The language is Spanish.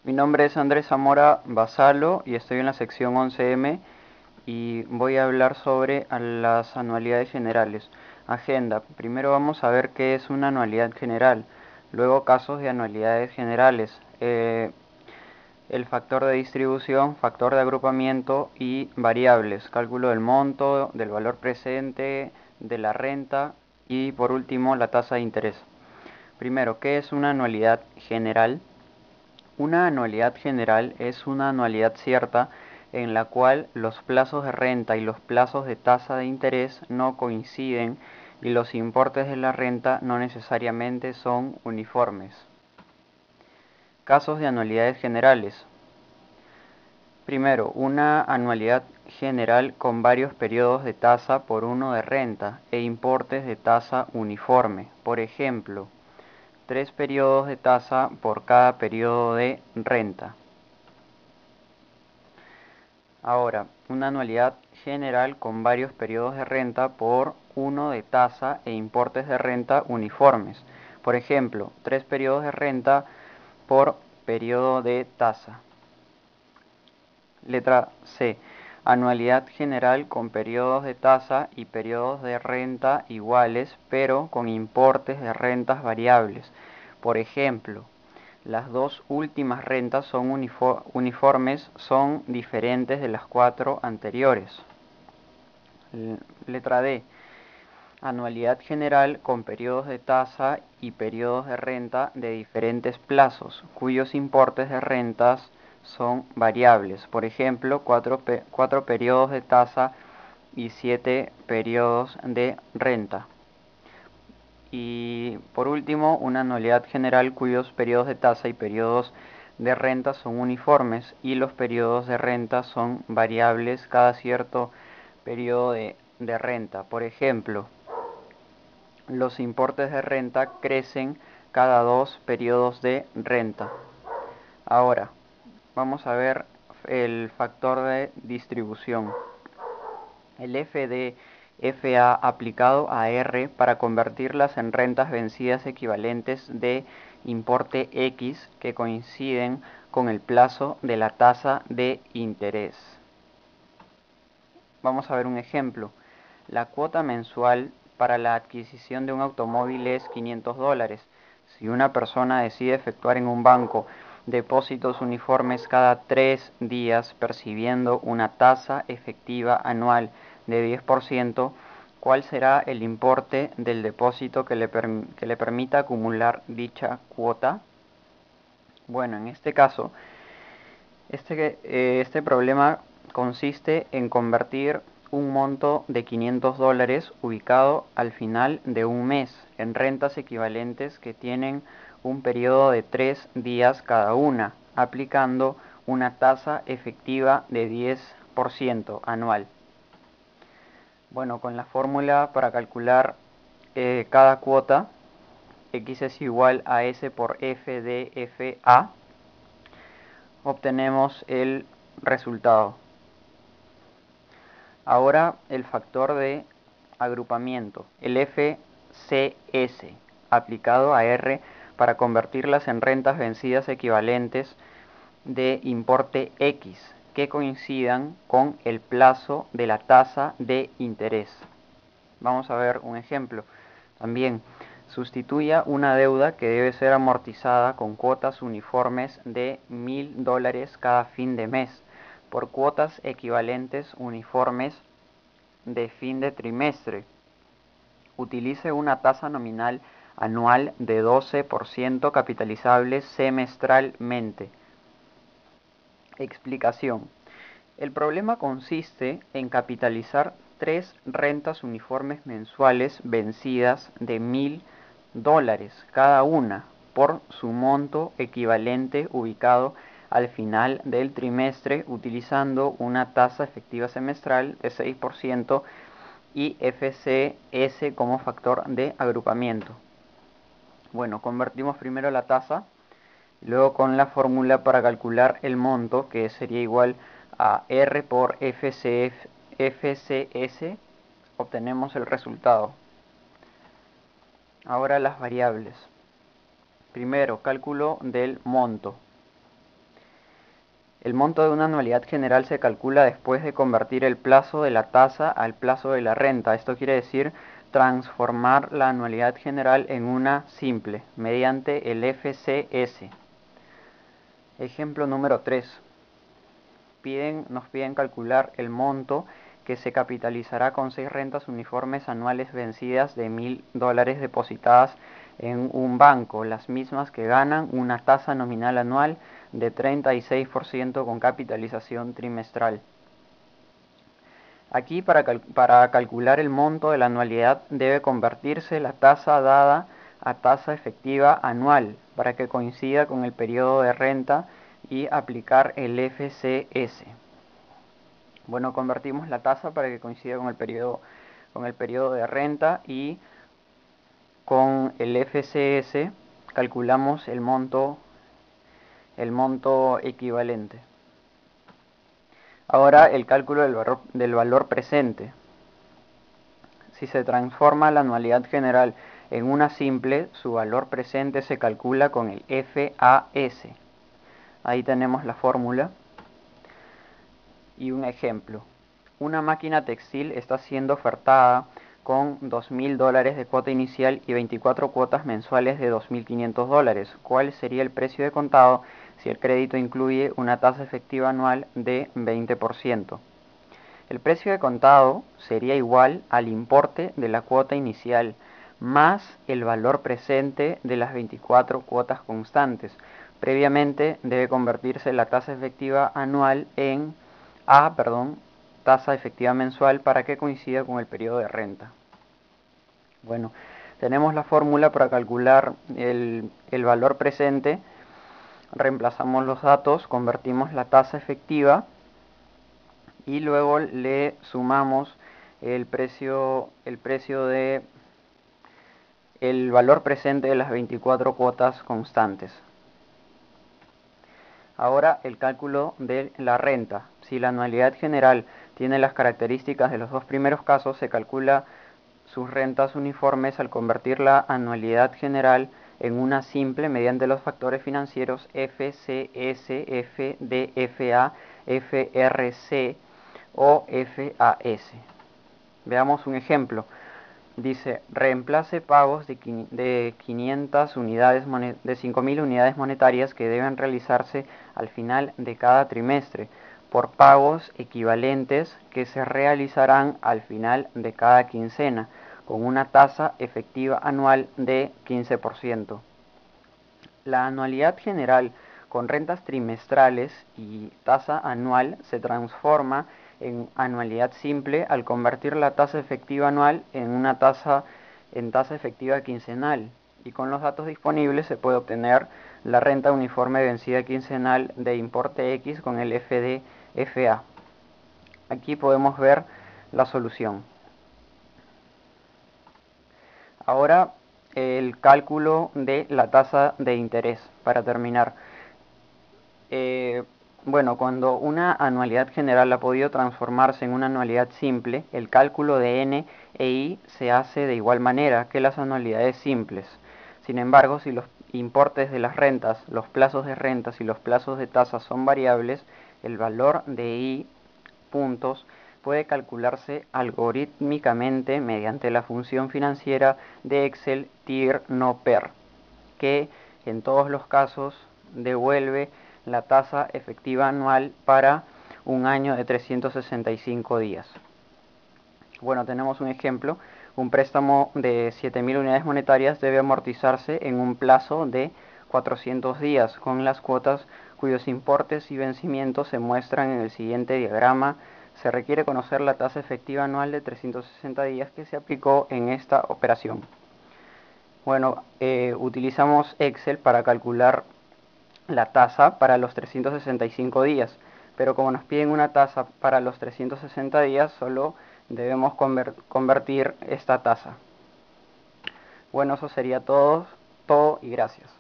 Mi nombre es Andrés Zamora Basalo y estoy en la sección 11M y voy a hablar sobre las anualidades generales. Agenda. Primero vamos a ver qué es una anualidad general, luego casos de anualidades generales, el factor de distribución, factor de agrupamiento y variables, cálculo del monto, del valor presente, de la renta y por último la tasa de interés. Primero, ¿qué es una anualidad general? Una anualidad general es una anualidad cierta en la cual los plazos de renta y los plazos de tasa de interés no coinciden y los importes de la renta no necesariamente son uniformes. Casos de anualidades generales. Primero, una anualidad general con varios periodos de tasa por uno de renta e importes de tasa uniforme. Por ejemplo, 3 periodos de tasa por cada periodo de renta. Ahora, una anualidad general con varios periodos de renta por uno de tasa e importes de renta uniformes. Por ejemplo, 3 periodos de renta por periodo de tasa. Letra C. Anualidad general con periodos de tasa y periodos de renta iguales, pero con importes de rentas variables. Por ejemplo, las dos últimas rentas son uniformes, son diferentes de las 4 anteriores. Letra D. Anualidad general con periodos de tasa y periodos de renta de diferentes plazos, cuyos importes de rentas son variables. Por ejemplo, 4 periodos de tasa y 7 periodos de renta. Y por último, una anualidad general cuyos periodos de tasa y periodos de renta son uniformes y los periodos de renta son variables cada cierto periodo de renta. Por ejemplo, los importes de renta crecen cada 2 periodos de renta. Ahora, vamos a ver el factor de distribución. El FDFA aplicado a R para convertirlas en rentas vencidas equivalentes de importe X que coinciden con el plazo de la tasa de interés. Vamos a ver un ejemplo. La cuota mensual para la adquisición de un automóvil es $500. Si una persona decide efectuar en un banco depósitos uniformes cada 3 días percibiendo una tasa efectiva anual de 10%, ¿cuál será el importe del depósito que le permita acumular dicha cuota? Bueno, en este caso, este problema consiste en convertir un monto de $500 ubicado al final de un mes en rentas equivalentes que tienen un periodo de 3 días cada una, aplicando una tasa efectiva de 10% anual. Bueno, con la fórmula para calcular cada cuota, X es igual a S por F de FA, obtenemos el resultado. Ahora el factor de agrupamiento, el FCS, aplicado a R para convertirlas en rentas vencidas equivalentes de importe X, que coincidan con el plazo de la tasa de interés. Vamos a ver un ejemplo. También sustituya una deuda que debe ser amortizada con cuotas uniformes de $1000 cada fin de mes por cuotas equivalentes uniformes de fin de trimestre. Utilice una tasa nominal anual de 12% capitalizable semestralmente. Explicación. El problema consiste en capitalizar 3 rentas uniformes mensuales vencidas de $1000 cada una por su monto equivalente ubicado al final del trimestre utilizando una tasa efectiva semestral de 6% y FCS como factor de agrupamiento. Bueno, convertimos primero la tasa, luego con la fórmula para calcular el monto, que sería igual a R por FCS, obtenemos el resultado. Ahora las variables. Primero, cálculo del monto. El monto de una anualidad general se calcula después de convertir el plazo de la tasa al plazo de la renta. Esto quiere decir transformar la anualidad general en una simple, mediante el FCS. Ejemplo número 3. Nos piden calcular el monto que se capitalizará con 6 rentas uniformes anuales vencidas de $1.000 depositadas en un banco, las mismas que ganan una tasa nominal anual de 36% con capitalización trimestral. Aquí para calcular el monto de la anualidad debe convertirse la tasa dada a tasa efectiva anual para que coincida con el periodo de renta y aplicar el FCS. Bueno, convertimos la tasa para que coincida con el periodo de renta y con el FCS calculamos el monto equivalente. Ahora el cálculo del valor presente. Si se transforma la anualidad general en una simple, su valor presente se calcula con el FAS. Ahí tenemos la fórmula y un ejemplo. Una máquina textil está siendo ofertada con $2.000 de cuota inicial y 24 cuotas mensuales de $2.500. ¿Cuál sería el precio de contado si el crédito incluye una tasa efectiva anual de 20%? El precio de contado sería igual al importe de la cuota inicial más el valor presente de las 24 cuotas constantes. Previamente debe convertirse la tasa efectiva anual en tasa efectiva mensual para que coincida con el periodo de renta. Bueno, tenemos la fórmula para calcular el valor presente. Reemplazamos los datos, convertimos la tasa efectiva y luego le sumamos el valor presente de las 24 cuotas constantes. Ahora el cálculo de la renta. Si la anualidad general tiene las características de los dos primeros casos, se calcula sus rentas uniformes al convertir la anualidad general en una simple mediante los factores financieros FCS, FD, FA, FRC o FAS. Veamos un ejemplo. Dice, reemplace pagos de 500 unidades de 5.000 unidades monetarias que deben realizarse al final de cada trimestre por pagos equivalentes que se realizarán al final de cada quincena con una tasa efectiva anual de 15%. La anualidad general con rentas trimestrales y tasa anual se transforma en anualidad simple al convertir la tasa efectiva anual en tasa efectiva quincenal, y con los datos disponibles se puede obtener la renta uniforme vencida quincenal de importe X con el FD-FA. Aquí podemos ver la solución. Ahora el cálculo de la tasa de interés para terminar. Bueno, cuando una anualidad general ha podido transformarse en una anualidad simple, el cálculo de N e I se hace de igual manera que las anualidades simples. Sin embargo, si los importes de las rentas, los plazos de rentas y los plazos de tasas son variables, el valor de I puntos puede calcularse algorítmicamente mediante la función financiera de Excel TIR-NO-PER, que en todos los casos devuelve la tasa efectiva anual para un año de 365 días. Bueno, tenemos un ejemplo. Un préstamo de 7.000 unidades monetarias debe amortizarse en un plazo de 400 días, con las cuotas cuyos importes y vencimientos se muestran en el siguiente diagrama. Se requiere conocer la tasa efectiva anual de 360 días que se aplicó en esta operación. Bueno, utilizamos Excel para calcular la tasa para los 365 días, pero como nos piden una tasa para los 360 días, solo debemos convertir esta tasa. Bueno, eso sería todo y gracias.